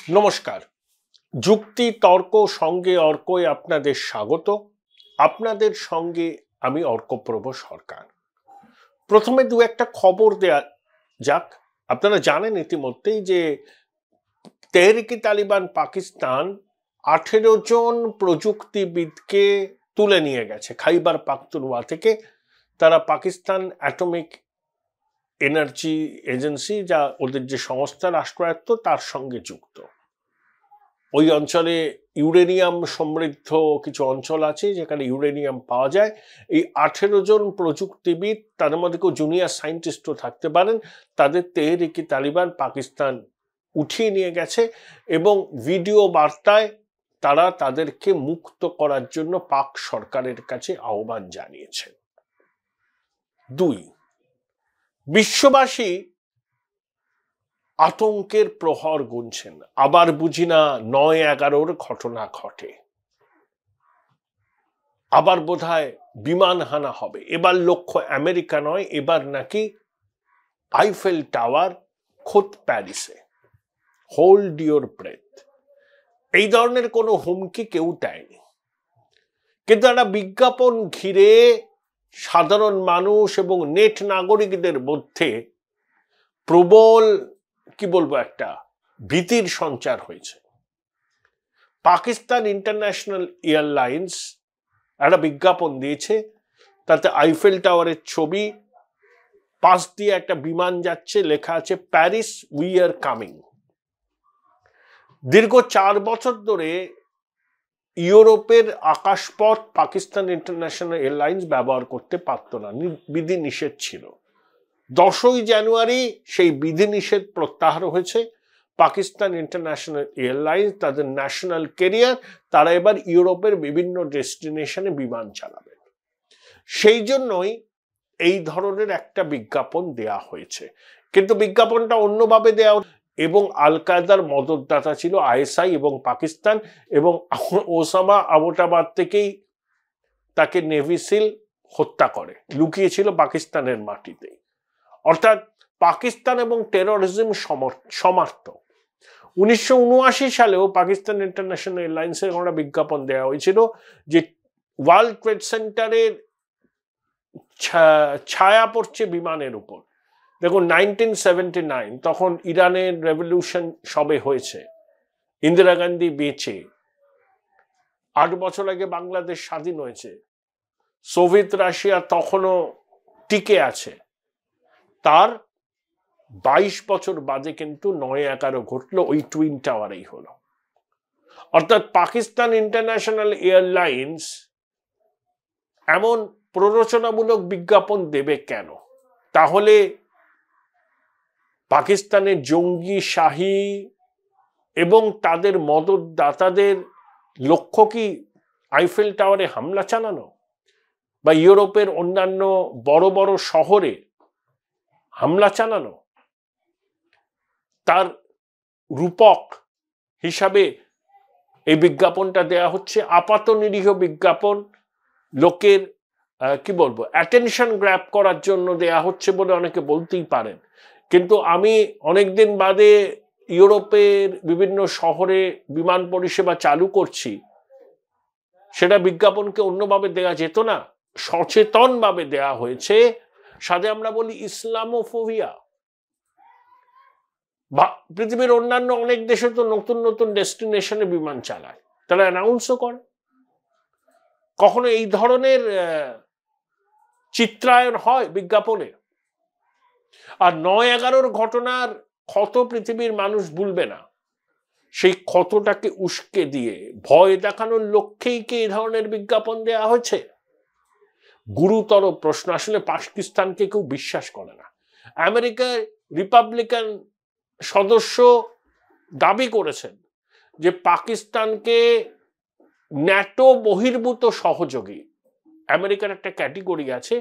নমস্কার। যুক্তি তর্ক সঙ্গে অর্কয় আপনাদের স্বাগত। আপনাদের সঙ্গে আমি অর্কপ্রভ সরকার। প্রথমে দু একটা খবর দেয়া যাক। আপনারা জানেন ইতিমধ্যেই যে তেহরিকে তালিবান পাকিস্তান 18 জন প্রযুক্তিবিদকে তুলে নিয়ে গেছে খাইবার পাখতুনওয়া থেকে। তারা পাকিস্তান অ্যাটমিক এনার্জি এজেন্সি, যা ওদের যে সংস্থা রাষ্ট্রায়ত্ত, তার সঙ্গে যুক্ত। ওই অঞ্চলে ইউরেনিয়াম সমৃদ্ধ কিছু অঞ্চল আছে যেখানে ইউরেনিয়াম পাওয়া যায়। এই 18 জন প্রযুক্তিবিদ, তাদের মধ্যে কেউ জুনিয়র সায়েন্টিস্টও থাকতে পারেন, তাদের তেহরিকে তালিবান পাকিস্তান উঠিয়ে নিয়ে গেছে এবং ভিডিও বার্তায় তারা তাদেরকে মুক্ত করার জন্য পাক সরকারের কাছে আহ্বান জানিয়েছে। 2, বিশ্ববাসী আতঙ্কের প্রহর গুনছেন। আবার বুঝি না 9/11-র ঘটনা ঘটে, আবার বোধহয় বিমান হানা হবে। এবার লক্ষ্য আমেরিকা নয়, এবার নাকি আইফেল টাওয়ার, খোদ প্যারিসে। Hold your breath. এই ধরনের কোনো হুমকি কেউ দেয়নি, কিন্তু একটা বিজ্ঞাপন ঘিরে সাধারণ মানুষ এবং নেট নাগরিকদের মধ্যে প্রবল কি বলবো একটা ভীতির সঞ্চার হয়েছে। পাকিস্তান ইন্টারন্যাশনাল এয়ারলাইন্স একটা বিজ্ঞাপন দিয়েছে, তাতে আইফেল টাওয়ারের ছবি, পাশ দিয়ে একটা বিমান যাচ্ছে, লেখা আছে প্যারিস উই আর কামিং। দীর্ঘ 4 বছর ধরে ইউরোপের আকাশপথ পাকিস্তান ইন্টারন্যাশনাল এয়ারলাইন্স ব্যবহার করতে পারত না, বিধিনিষেধ ছিল। 10ই জানুয়ারি সেই বিধিনিষেধ প্রত্যাহার হয়েছে। পাকিস্তান ইন্টারন্যাশনাল এয়ারলাইন্স, তাদের ন্যাশনাল ক্যারিয়ার, তারা এবার ইউরোপের বিভিন্ন ডেস্টিনেশনে বিমান চালাবে। সেই জন্যই এই ধরনের একটা বিজ্ঞাপন দেয়া হয়েছে, কিন্তু বিজ্ঞাপনটা অন্যভাবে দেয়া, এবং আল কায়দার মদতদাতা ছিল আইএসআই এবং পাকিস্তান, এবং ওসামা আবোটাবাদ থেকেই তাকে নেভি সিল হত্যা করে, লুকিয়েছিল পাকিস্তানের মাটিতে। অর্থাৎ পাকিস্তান এবং টেরোরিজম সমার্থক। 1979 সালেও পাকিস্তান ইন্টারন্যাশনাল এয়ারলাইন্সের একটা বিজ্ঞাপন দেওয়া হয়েছিল যে ওয়ার্ল্ড ট্রেড সেন্টারের ছায়া পড়ছে বিমানের উপর। দেখুন, 1979 তখন ইরানের রেভলিউশন সবে হয়েছে, ইন্দিরা গান্ধী বেঁচে। 8 বছর আগে বাংলাদেশ স্বাধীন হয়েছে, সোভিয়েত রাশিয়া তখনও টিকে আছে। তার 22 বছর বাদে কিন্তু 9/11 ঘটলো, ওই টুইন টাওয়ারেই হলো। অর্থাৎ পাকিস্তান ইন্টারন্যাশনাল এয়ারলাইন্স এমন প্ররোচনামূলক বিজ্ঞাপন দেবে কেন? তাহলে পাকিস্তানের জঙ্গি শাহী এবং তাদের মদতদাতাদের লক্ষ্য কি আইফেল টাওয়ারে হামলা চালানো, বা ইউরোপের অন্যান্য বড় বড় শহরে হামলা চালানো? তার রূপক হিসাবে এই বিজ্ঞাপনটা দেয়া হচ্ছে। আপাত নিরীহ বিজ্ঞাপন, লোকের কি বলবো অ্যাটেনশন গ্র্যাব করার জন্য দেয়া হচ্ছে বলে অনেকে বলতেই পারেন, কিন্তু আমি অনেকদিন বাদে ইউরোপের বিভিন্ন শহরে বিমান পরিষেবা চালু করছি। সেটা বিজ্ঞাপনকে অন্যভাবে দেয়া যেত না, সচেতনভাবে দেয়া হয়েছে। সাথে আমরা বলি ইসলামোফোবিয়া। বা পৃথিবীর অন্যান্য অনেক দেশে তো নতুন নতুন ডেস্টিনেশনে বিমান চালায়, তারা অ্যানাউন্সও করে। কখনো এই ধরনের চিত্রায়ন হয় বিজ্ঞাপনে? আর 9/11-র ঘটনার ক্ষত পৃথিবীর মানুষ ভুলবে না। সেই ক্ষতটাকে উস্কে দিয়ে ভয় দেখানোর লক্ষ্যেই কি এই ধরনের বিজ্ঞাপন দেওয়া হয়েছে? গুরুতর প্রশ্ন। আসলে পাকিস্তানকে কেউ বিশ্বাস করে না। আমেরিকার রিপাবলিকান সদস্য দাবি করেছেন যে পাকিস্তানকে ন্যাটো বহির্ভূত সহযোগী, আমেরিকার একটা ক্যাটেগরি আছে,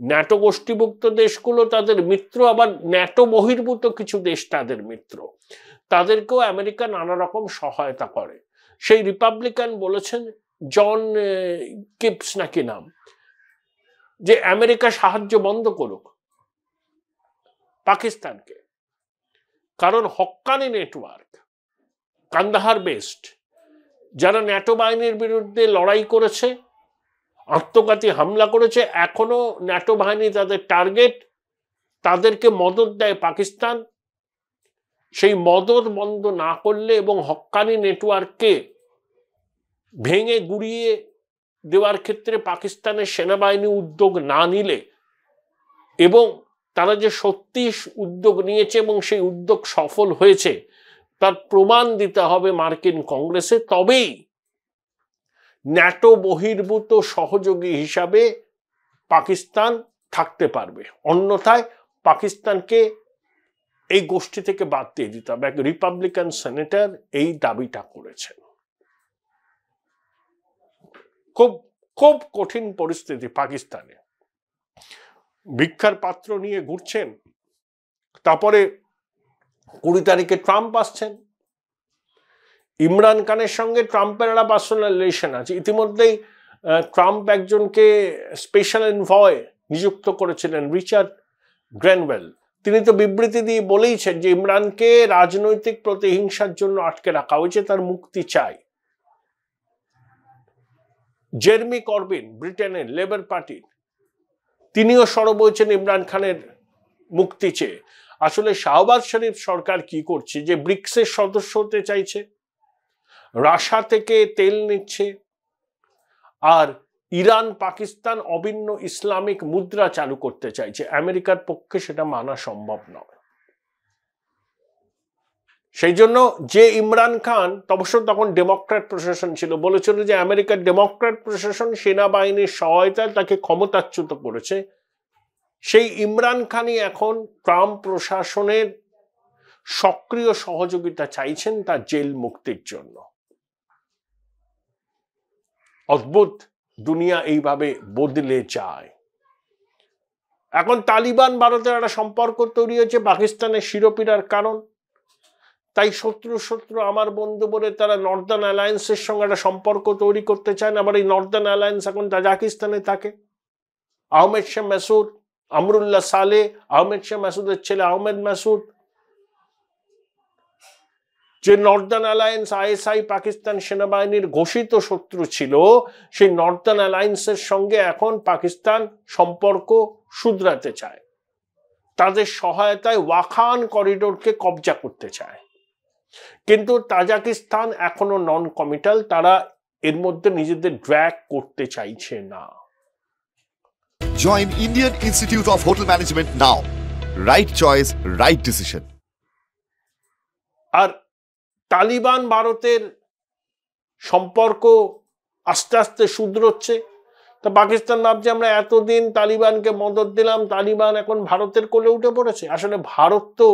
ন্যাটো গোষ্ঠীভুক্ত দেশগুলো তাদের মিত্র, আবার ন্যাটো বহির্ভূত কিছু দেশ তাদের মিত্র, তাদেরকেও আমেরিকা নানা রকম সহায়তা করে। সেই রিপাবলিকান বলেছেন, জন কিপস নাকি নাম, যে আমেরিকা সাহায্য বন্ধ করুক পাকিস্তানকে, কারণ হক্কানি নেটওয়ার্ক কান্দাহার বেস্ট, যারা ন্যাটো বাহিনীর বিরুদ্ধে লড়াই করেছে, আত্মঘাতী হামলা করেছে, এখনো ন্যাটো বাহিনী তাদের টার্গেট, তাদেরকে মদত দেয় পাকিস্তান। সেই মদত বন্ধ না করলে এবং হক্কানি নেটওয়ার্ককে ভেঙে গুড়িয়ে দেওয়ার ক্ষেত্রে পাকিস্তানের সেনাবাহিনী উদ্যোগ না নিলে, এবং তারা যে সত্যি উদ্যোগ নিয়েছে এবং সেই উদ্যোগ সফল হয়েছে তার প্রমাণ দিতে হবে মার্কিন কংগ্রেসে, তবেই ন্যাটো বহির্ভূত সহযোগী হিসাবে পাকিস্তান থাকতে পারবে। অন্যথায় পাকিস্তানকে এই গোষ্ঠী থেকে বাদ দিয়ে দিতে হবে। এক রিপাবলিকান সেনেটর এই দাবিটা করেছেন। খুব খুব কঠিন পরিস্থিতি পাকিস্তানে। ভিক্ষার পাত্র নিয়ে ঘুরছেন, তারপরে 20 তারিখে ট্রাম্প আসছেন। ইমরান খানের সঙ্গে ট্রাম্পের একটা পার্সোনাল রিলেশন আছে। ইতিমধ্যেই ট্রাম্প একজনকে স্পেশাল এনভয় নিযুক্ত করেছিলেন, রিচার্ড গ্রেনওয়েল। তিনি তো বিবৃতি দিয়ে বলেইছেন যে ইমরানকে রাজনৈতিক প্রতিহিংসার জন্য আটকে রাখা হয়েছে, তার মুক্তি চাই। জেরেমি করবিন, ব্রিটেনের লেবার পার্টির, তিনিও সরব হয়েছেন ইমরান খানের মুক্তি চেয়ে। আসলে শাহবাজ শরীফ সরকার কি করছে, যে ব্রিক্সের সদস্য হতে চাইছে, রাশিয়া থেকে তেল নিচ্ছে, আর ইরান পাকিস্তান অভিন্ন ইসলামিক মুদ্রা চালু করতে চাইছে। আমেরিকার পক্ষে সেটা মানা সম্ভব নয়। সেই জন্য যে ইমরান খান, অবশ্য তখন ডেমোক্র্যাট প্রশাসন ছিল, বলেছিল যে আমেরিকার ডেমোক্র্যাট প্রশাসন সেনাবাহিনীর সহায়তায় তাকে ক্ষমতাচ্যুত করেছে, সেই ইমরান খানই এখন ট্রাম্প প্রশাসনের সক্রিয় সহযোগিতা চাইছেন তার জেল মুক্তির জন্য। অদ্ভুত দুনিয়া এইভাবে বদলে যায়। এখন তালিবান ভারতের একটা সম্পর্ক তৈরি হয়েছে পাকিস্তানের শিরোপীড়ার কারণ। তাই শত্রু শত্রু আমার বন্ধু বলে তারা নর্দার্ন অ্যালায়েন্সের সঙ্গে একটা সম্পর্ক তৈরি করতে চায় না। আবার এই নর্দার্ন অ্যালায়েন্স এখন তাজাকিস্তানে থাকে। আহমেদ শাহ মাসুদ, আমরুল্লাহ সালে, আহমেদ শাহ মাসুদের ছেলে আহমেদ মাসুদ, যে নর্দার্ন অ্যালায়েন্স আইএসআই পাকিস্তান সেনাবাহিনীর ঘোষিত শত্রু ছিল, সেই নর্দার্ন অ্যালায়েন্সের সঙ্গে এখন পাকিস্তান সম্পর্ক শুধরাতে চায়। তাদের সহায়তায় ওয়াখান করিডোরকে কবজা করতে চায়। কিন্তু তাজাকিস্তান এখনো নন কমিটাল, তারা এর মধ্যে নিজেদের ড্র্যাগ করতে চাইছে না। Join Indian Institute of Hotel Management now. Right choice, right decision. আর তালিবান ভারতের সম্পর্ক আস্তে আস্তে শুধরোচ্ছে। তো পাকিস্তান ভাবছে আমরা এতদিন তালিবানকে মদত দিলাম, তালিবান এখন ভারতের কোলে উঠে পড়েছে। আসলে ভারত তো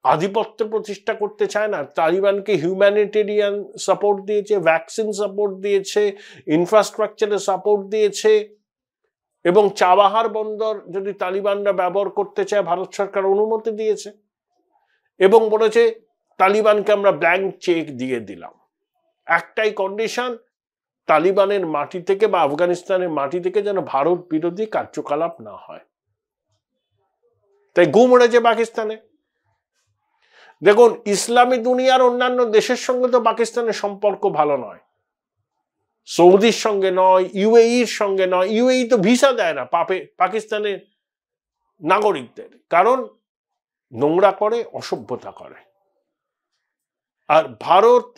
আধিপত্য প্রতিষ্ঠা করতে চায় না। তালিবানকে হিউম্যানিটেরিয়ান সাপোর্ট দিয়েছে, ভ্যাকসিন সাপোর্ট দিয়েছে, ইনফ্রাস্ট্রাকচারে সাপোর্ট দিয়েছে, এবং চাবাহার বন্দর যদি তালিবানরা ব্যবহার করতে চায় ভারত সরকার অনুমতি দিয়েছে, এবং বলেছে তালিবানকে আমরা ব্ল্যাঙ্ক চেক দিয়ে দিলাম, একটাই কন্ডিশন, তালিবানের মাটি থেকে বা আফগানিস্তানের মাটি থেকে যেন ভারত বিরোধী কার্যকলাপ না হয়। তাই ঘুম উড়েছে পাকিস্তানে। দেখুন, ইসলামী দুনিয়ার অন্যান্য দেশের সঙ্গে তো পাকিস্তানের সম্পর্ক ভালো নয়, সৌদির সঙ্গে নয়, ইউএইর সঙ্গে নয়। ইউএই তো ভিসা দেয় না পাকিস্তানের নাগরিকদের, কারণ নোংরা করে, অসভ্যতা করে। আর ভারত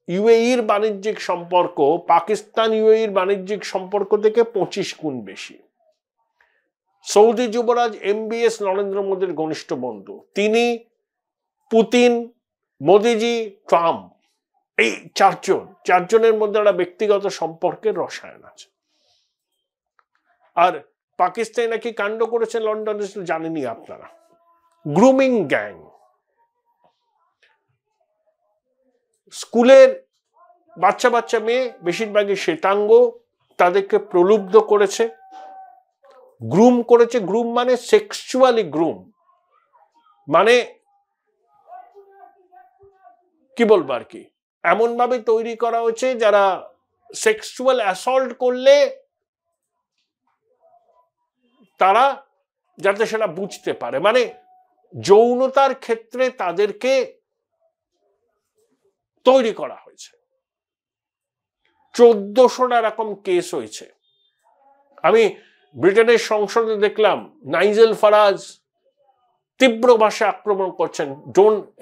ইউএইর বাণিজ্যিক সম্পর্ক পাকিস্তান ইউএইর বাণিজ্যিক সম্পর্ক থেকে 25 গুণ বেশি। সৌদি যুবরাজ MBS নরেন্দ্র মোদীর ঘনিষ্ঠ বন্ধু, তিনি, পুতিন, মোদিজি, ট্রাম্প, এই চারজনের মধ্যে একটা ব্যক্তিগত সম্পর্কের রসায়ন আছে। আর পাকিস্তান নাকি কাণ্ড করেছে লন্ডনে, জানেনই আপনারা। গ্রুমিং গ্যাং, স্কুলের বাচ্চা মেয়ে, বেশিরভাগই শ্বেতাঙ্গ, তাদেরকে প্রলুব্ধ করেছে, গ্রুম করেছে। গ্রুম মানে সেক্সুয়ালি গ্রুম, মানে কি বলবো আর কি, এমন ভাবে তৈরি করা হয়েছে যারা সেক্সুয়াল অ্যাসল্ট করলে তারা যাতে সেটা বুঝতে পারে, মানে যৌনতার ক্ষেত্রে তাদেরকে তৈরি করা হয়েছে। 1400টা এরকম কেস হয়েছে। আমি ব্রিটেনের সংসদে দেখলাম নাইজেল ফারাজ তীব্র ভাষায় আক্রমণ করছেন।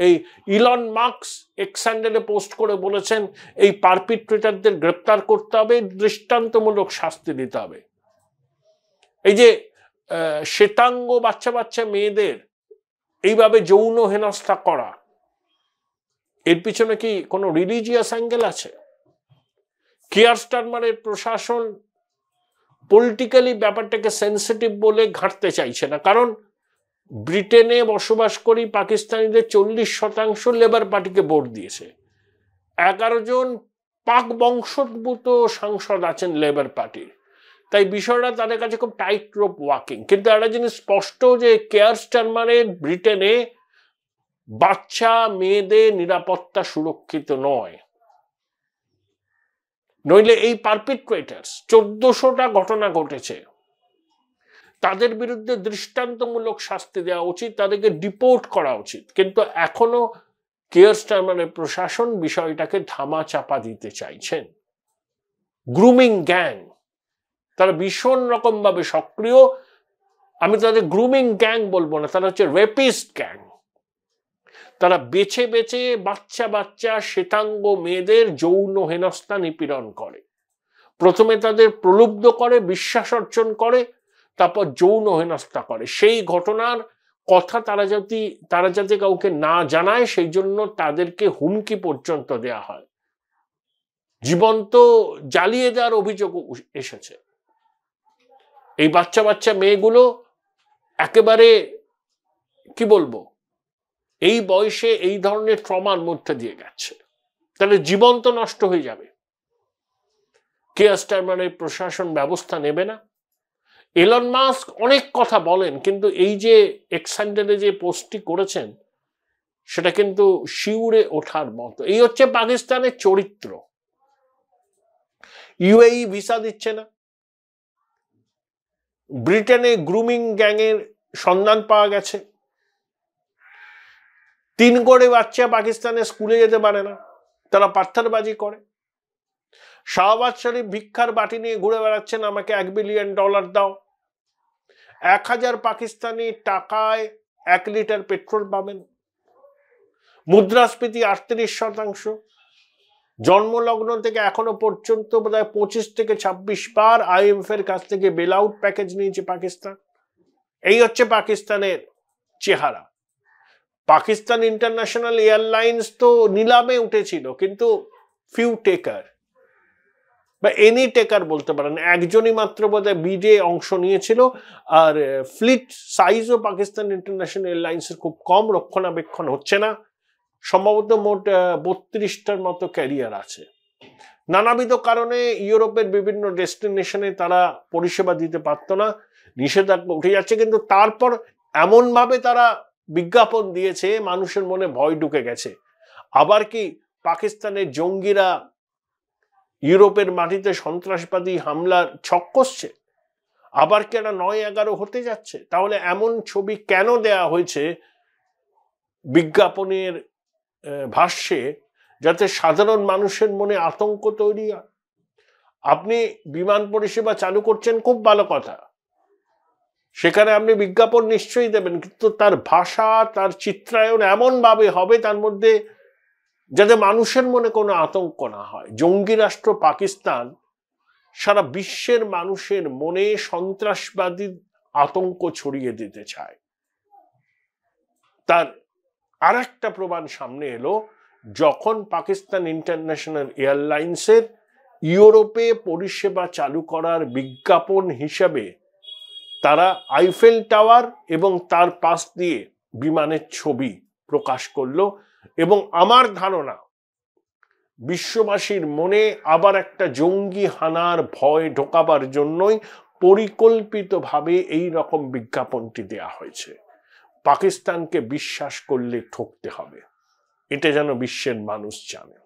এই ইলন মাস্ক এক্স হ্যান্ডেলে পোস্ট করে বলেছেন এই পারপিট্রেটরদের গ্রেপ্তার করতে হবে, দৃষ্টান্তমূলক শাস্তি দিতে হবে। এই যে শ্বেতাঙ্গ বাচ্চা বাচ্চা মেয়েদের এইভাবে যৌন হেনস্থা করা, এর পিছনে কি কোনো রিলিজিয়াস অ্যাঙ্গেল আছে? কিয়ার স্টারমারের প্রশাসন পলিটিক্যালি ব্যাপারটাকে সেন্সিটিভ বলে ঘাঁটতে চাইছে না, কারণ ব্রিটেনে বসবাস করি পাকিস্তানিদের 40% লেবার পার্টিকে ভোট দিয়েছে। 11 জন পাক বংশোদ্ভূত সাংসদ আছেন লেবার পার্টির। তাই বিষয়টা তাদের কাছে খুব টাইট রোপ ওয়াকিং। কিন্তু একটা জিনিস স্পষ্ট যে কিয়ার স্টারমারের ব্রিটেনে বাচ্চা মেয়েদের নিরাপত্তা সুরক্ষিত নয়। নইলে এই পারপিট্রেটার্স 1400টা ঘটনা ঘটেছে, তাদের বিরুদ্ধে দৃষ্টান্তমূলক শাস্তি দেওয়া উচিত, তাদেরকে ডিপোর্ট করা উচিত। কিন্তু এখনো কিয়ার স্টারমারের প্রশাসন বিষয়টাকে ধামা চাপা দিতে চাইছেন। গ্রুমিং গ্যাং, তারা ভীষণ রকম ভাবে সক্রিয়। আমি তাদের গ্রুমিং গ্যাং বলবো না, তারা হচ্ছে রেপিস্ট গ্যাং। তারা বেছে বেছে বাচ্চা বাচ্চা শ্বেতাঙ্গ মেয়েদের যৌন হেনস্থা নিপীড়ন করে। প্রথমে তাদের প্রলুব্ধ করে, বিশ্বাস অর্জন করে, তারপর যৌন হেনস্থা করে। সেই ঘটনার কথা তারা যাতে কাউকে না জানায় সেই জন্য তাদেরকে হুমকি পর্যন্ত দেয়া হয়। জীবন্ত জ্বালিয়ে দেওয়ার অভিযোগ এসেছে। এই বাচ্চা বাচ্চা মেয়েগুলো একেবারে কি বলবো, এই বয়সে এই ধরনের ট্রমার মধ্যে দিয়ে গেছে, তাহলে জীবন্ত নষ্ট হয়ে যাবে। কিয়ার স্টারমারের প্রশাসন ব্যবস্থা নেবে না। এলন মাস্ক অনেক কথা বলেন, কিন্তু এই যে এক্স হ্যান্ডেলে যে পোস্টটি করেছেন সেটা কিন্তু শিউরে ওঠার মতো। এই হচ্ছে পাকিস্তানের চরিত্র। ইউএই ভিসা দিচ্ছে না, ব্রিটেনে গ্রুমিং গ্যাংয়ের সন্ধান পাওয়া গেছে, 3 করে বাচ্চা পাকিস্তানে স্কুলে যেতে পারে না, তারা পাথরবাজি করে। শাহবাজ শরীফ ভিক্ষার বাটি নিয়ে ঘুরে বেড়াচ্ছেন, আমাকে $1 বিলিয়ন দাও। 1000 পাকিস্তানি টাকায় 1 লিটার পেট্রোল পাবেন। মুদ্রাস্ফীতি 38%। জন্মলগ্ন থেকে এখনো পর্যন্ত বোধহয় 25 থেকে 26 বার IMF এর কাছ থেকে বেল আউট প্যাকেজ নিয়েছে পাকিস্তান। এই হচ্ছে পাকিস্তানের চেহারা। পাকিস্তান ইন্টারন্যাশনাল এয়ারলাইন্স তো নিলামে উঠেছিল, কিন্তু ফিউ টেকার বা এনি টেকার বলতে পারেন, একজনই মাত্র বোধহয় বিডে অংশ নিয়েছিল। আর ফ্লিট সাইজও পাকিস্তান ইন্টারন্যাশনাল এয়ারলাইন্সের খুব কম, রক্ষণাবেক্ষণ হচ্ছে না। সম্ভবত মোট 32টার মতো ক্যারিয়ার আছে। নানাবিধ কারণে ইউরোপের বিভিন্ন ডেস্টিনেশনে তারা পরিষেবা দিতে পারত না, নিষেধাজ্ঞা উঠে যাচ্ছে। কিন্তু তারপর এমনভাবে তারা বিজ্ঞাপন দিয়েছে মানুষের মনে ভয় ঢুকে গেছে। আবার কি পাকিস্তানের জঙ্গিরা ইউরোপের মাটিতে সন্ত্রাসবাদী হামলার ছক কষছে? আবার কি একটা 9/11 হতে যাচ্ছে? তাহলে এমন ছবি কেন দেয়া হয়েছে বিজ্ঞাপনের ভাষ্যে, যাতে সাধারণ মানুষের মনে আতঙ্ক তৈরি হয়? আপনি বিমান পরিষেবা চালু করছেন, খুব ভালো কথা, সেখানে আপনি বিজ্ঞাপন নিশ্চয়ই দেবেন, কিন্তু তার ভাষা, তার চিত্রায়ন এমন ভাবে হবে তার মধ্যে যাতে মানুষের মনে কোনো আতঙ্ক না হয়। জঙ্গি রাষ্ট্র পাকিস্তান সারা বিশ্বের মানুষের মনে সন্ত্রাসবাদী আতঙ্ক ছড়িয়ে দিতে চায়। তার আর একটা প্রমাণ সামনে এলো যখন পাকিস্তান ইন্টারন্যাশনাল এয়ারলাইন্সের ইউরোপে পরিষেবা চালু করার বিজ্ঞাপন হিসাবে তারা আইফেল টাওয়ার এবং তার পাশ দিয়ে বিমানের ছবি প্রকাশ করলো। এবং আমার ধারণা বিশ্ববাসীর মনে আবার একটা জঙ্গি হানার ভয় ঢোকাবার জন্যই পরিকল্পিতভাবে এই রকম বিজ্ঞাপনটি দেয়া হয়েছে। পাকিস্তানকে বিশ্বাস করলে ঠকতে হবে, এটা যেন বিশ্বের মানুষ জানে।